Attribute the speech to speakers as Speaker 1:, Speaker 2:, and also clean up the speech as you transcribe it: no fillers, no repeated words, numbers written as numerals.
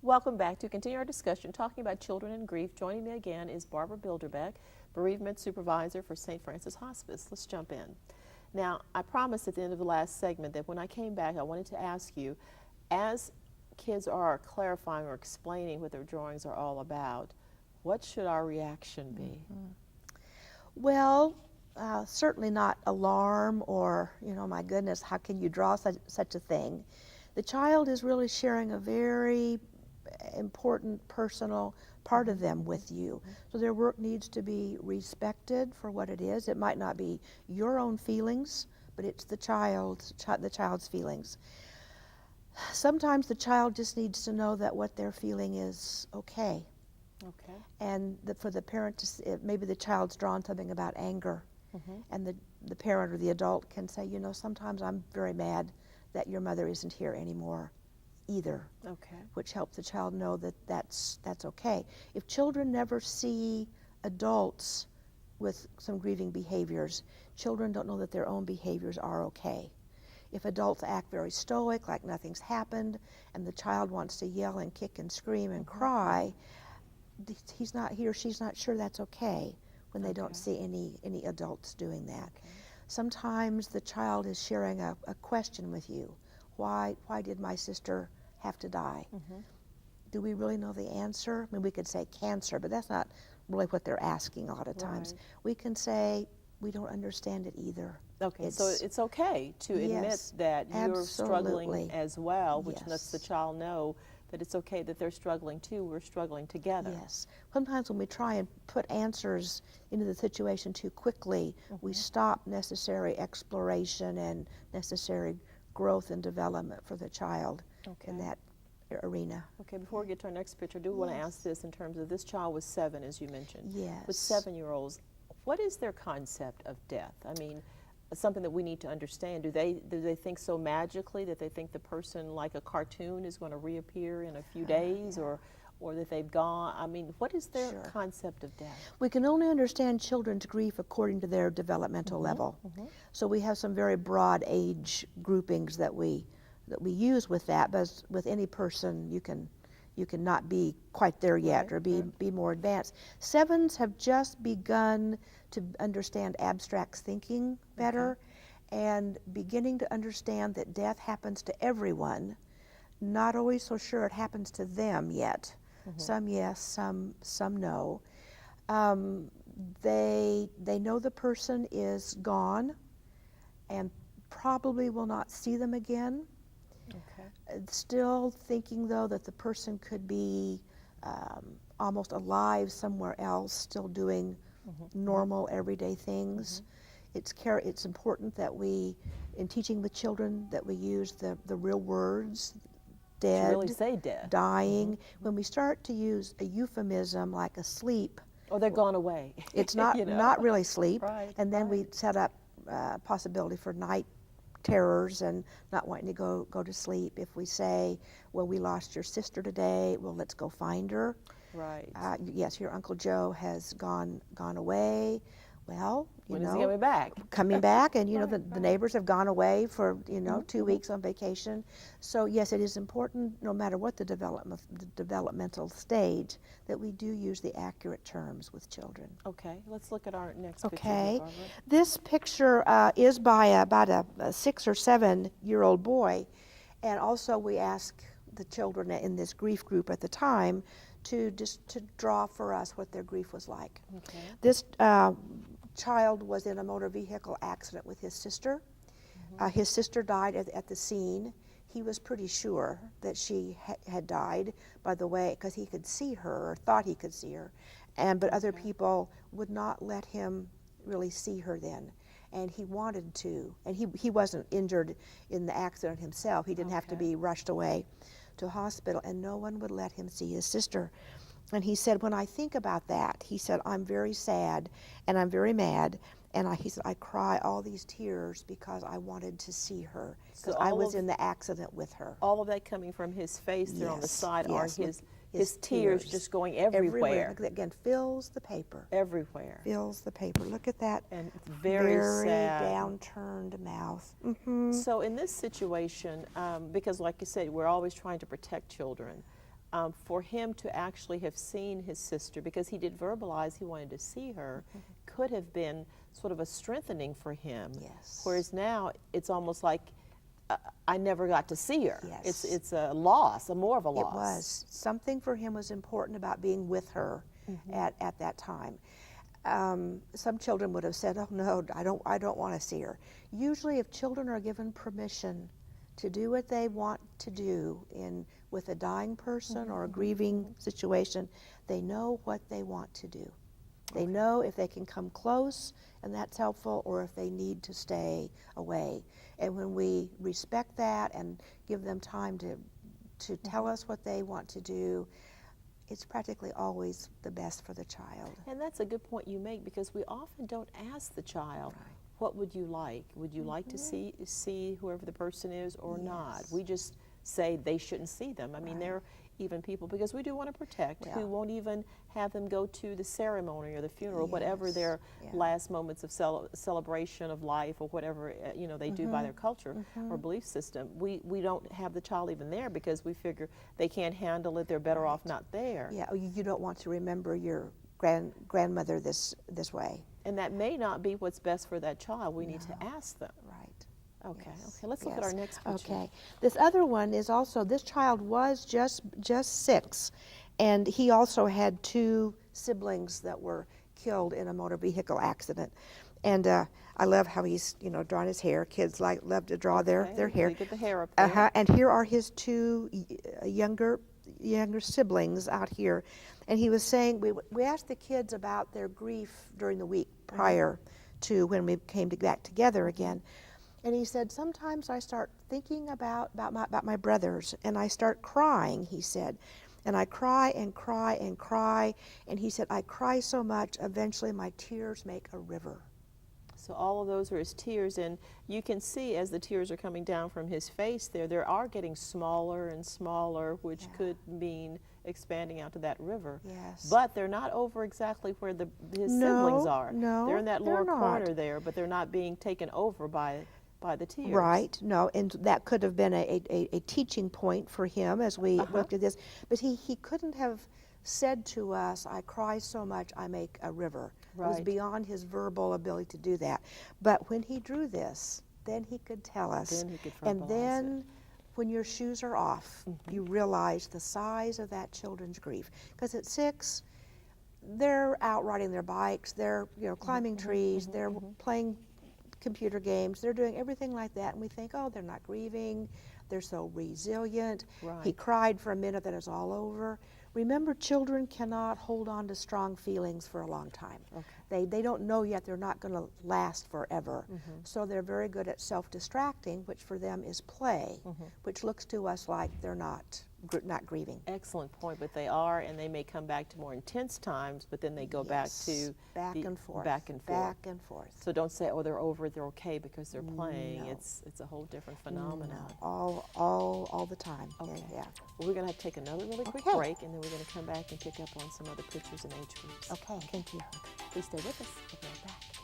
Speaker 1: Welcome back to continue our discussion talking about children and grief. Joining me again is Barbara Bilderback, Bereavement Supervisor for St. Francis Hospice. Let's jump in. Now, I promised at the end of the last segment that when I came back, I wanted to ask you, as kids are clarifying or explaining what their drawings are all about, what should our reaction be?
Speaker 2: Well, certainly not alarm or, my goodness, how can you draw such a thing? The child is really sharing a very important personal part of them with you. So their work needs to be respected for what it is. It might not be your own feelings, but it's the child's feelings. Sometimes the child just needs to know that what they're feeling is okay.
Speaker 1: Okay.
Speaker 2: And for the parent to, maybe the child's drawn something about anger, and the parent or the adult can say, sometimes I'm very mad that your mother isn't here anymore either.
Speaker 1: Okay.
Speaker 2: Which helps the child know that that's okay. If children never see adults with some grieving behaviors, children don't know that their own behaviors are okay. If adults act very stoic, like nothing's happened, and the child wants to yell and kick and scream and cry, he or she's not sure that's okay when they don't see any adults doing that.
Speaker 1: Okay.
Speaker 2: Sometimes the child is sharing a question with you. Why did my sister have to die? Do we really know the answer? I mean, we could say cancer, but that's not really what they're asking a lot of times.
Speaker 1: Right.
Speaker 2: We can say, we don't understand it either.
Speaker 1: Okay, so it's okay to admit that you're struggling as well, which lets the child know that it's okay that they're struggling too. We're struggling together.
Speaker 2: Yes. Sometimes when we try and put answers into the situation too quickly, we stop necessary exploration and necessary growth and development for the child in that arena.
Speaker 1: Okay, before we get to our next picture, I do want to ask this in terms of this child was 7, as you mentioned.
Speaker 2: Yes.
Speaker 1: With 7-year-olds, what is their concept of death? I mean, something that we need to understand. Do they think so magically that they think the person, like a cartoon, is going to reappear in a few days, or that they've gone? I mean, what is their concept of death?
Speaker 2: We can only understand children's grief according to their developmental level. So we have some very broad age groupings that we use with that, but with any person you can not be quite there yet, or be more advanced. 7s have just begun to understand abstract thinking better, and beginning to understand that death happens to everyone. Not always so sure it happens to them yet. Some yes, some no. They know the person is gone and probably will not see them again. Still thinking, though, that the person could be almost alive somewhere else, still doing normal, everyday things. It's important that we, in teaching the children, that we use the real words, dead,
Speaker 1: really say dead,
Speaker 2: dying. When we start to use a euphemism like asleep,
Speaker 1: or they're gone away,
Speaker 2: it's not not really sleep. And then we set up possibility for night terrors and not wanting to go to sleep. If we say, well, we lost your sister today, well, let's go find her.
Speaker 1: Right.
Speaker 2: Yes, your Uncle Joe has gone away. Well,
Speaker 1: when is he coming back?
Speaker 2: Coming back, and the neighbors have gone away for 2 weeks on vacation. So yes, it is important, no matter what the developmental stage, that we do use the accurate terms with children.
Speaker 1: Okay, let's look at our next picture.
Speaker 2: Okay, this picture is by about a 6 or 7-year-old boy, and also we ask the children in this grief group at the time to draw for us what their grief was like.
Speaker 1: Okay.
Speaker 2: This child was in a motor vehicle accident with his sister. His sister died at the scene. He was pretty sure that she had died, by the way, because he could see her, or thought he could see her, but other people would not let him really see her then. And he wanted to, and he wasn't injured in the accident himself. He didn't have to be rushed away to a hospital, and no one would let him see his sister. And he said, when I think about that, he said, I'm very sad and I'm very mad, and he said, I cry all these tears because I wanted to see her, because I was in the accident with her.
Speaker 1: All of that coming from his face there on the side are his tears just going everywhere.
Speaker 2: Again, fills the paper.
Speaker 1: Everywhere.
Speaker 2: Fills the paper. Look at that.
Speaker 1: And it's very sad.
Speaker 2: Downturned mouth.
Speaker 1: So in this situation, because like you said, we're always trying to protect children, for him to actually have seen his sister, because he did verbalize he wanted to see her, could have been sort of a strengthening for him.
Speaker 2: Yes.
Speaker 1: Whereas now it's almost like I never got to see her.
Speaker 2: Yes.
Speaker 1: It's a loss, more of a loss.
Speaker 2: It was. Something for him was important about being with her at that time. Some children would have said, "Oh no, I don't want to see her." Usually, if children are given permission to do what they want to do with a dying person or a grieving situation, they know what they want to do. They know if they can come close, and that's helpful, or if they need to stay away. And when we respect that and give them time to tell us what they want to do, it's practically always the best for the child.
Speaker 1: And that's a good point you make, because we often don't ask the child, what would you like? Would you like to see whoever the person is or not? We just say they shouldn't see them. I mean, there are even people, because we do want to protect, who won't even have them go to the ceremony or the funeral, whatever their last moments of celebration of life, or whatever they do by their culture or belief system. We don't have the child even there, because we figure they can't handle it. They're better off not there.
Speaker 2: Yeah, you don't want to remember your grandmother this way.
Speaker 1: And that may not be what's best for that child. We need to ask them.
Speaker 2: Right.
Speaker 1: Okay. Okay. Let's look at our next picture.
Speaker 2: Okay. This other one is also, this child was just 6, and he also had 2 siblings that were killed in a motor vehicle accident. And I love how he's drawn his hair. Kids love to draw their hair.
Speaker 1: Get the hair up there.
Speaker 2: And here are his 2 younger siblings out here. And he was saying, we asked the kids about their grief during the week prior to when we came back together again. And he said, sometimes I start thinking about my brothers, and I start crying, he said. And I cry and cry and cry. And he said, I cry so much, eventually my tears make a river.
Speaker 1: So all of those are his tears, and you can see as the tears are coming down from his face there, they are getting smaller and smaller, which could mean expanding out to that river.
Speaker 2: Yes.
Speaker 1: But they're not over exactly where his siblings are.
Speaker 2: No,
Speaker 1: they're in that lower
Speaker 2: not.
Speaker 1: corner there, but they're not being taken over by the tears.
Speaker 2: Right, no, and that could have been a teaching point for him as we looked at this. But he couldn't have said to us, I cry so much I make a river. It was beyond his verbal ability to do that. But when he drew this, then he could tell us.
Speaker 1: Then he could
Speaker 2: and
Speaker 1: verbalize
Speaker 2: then when your shoes are off, you realize the size of that children's grief. Because at 6, they're out riding their bikes, they're climbing trees, they're playing computer games, they're doing everything like that, and we think, oh, they're not grieving, they're so resilient. He cried for a minute, then it's all over. Remember, children cannot hold on to strong feelings for a long time. They don't know yet they're not going to last forever. So they're very good at self-distracting, which for them is play, which looks to us like they're not grieving.
Speaker 1: Excellent point, but they are, and they may come back to more intense times, but then they go back to
Speaker 2: back and forth.
Speaker 1: Back and forth.
Speaker 2: Back and forth.
Speaker 1: So don't say, oh, they're over it, they're okay because they're playing.
Speaker 2: No.
Speaker 1: It's a whole different phenomenon.
Speaker 2: No, all the time.
Speaker 1: Okay.
Speaker 2: Yeah.
Speaker 1: Well, we're going to have to take another really quick break, and then we're going to come back and pick up on some other pictures and age groups.
Speaker 2: Okay, thank you.
Speaker 1: Please stay with us. We'll be right back.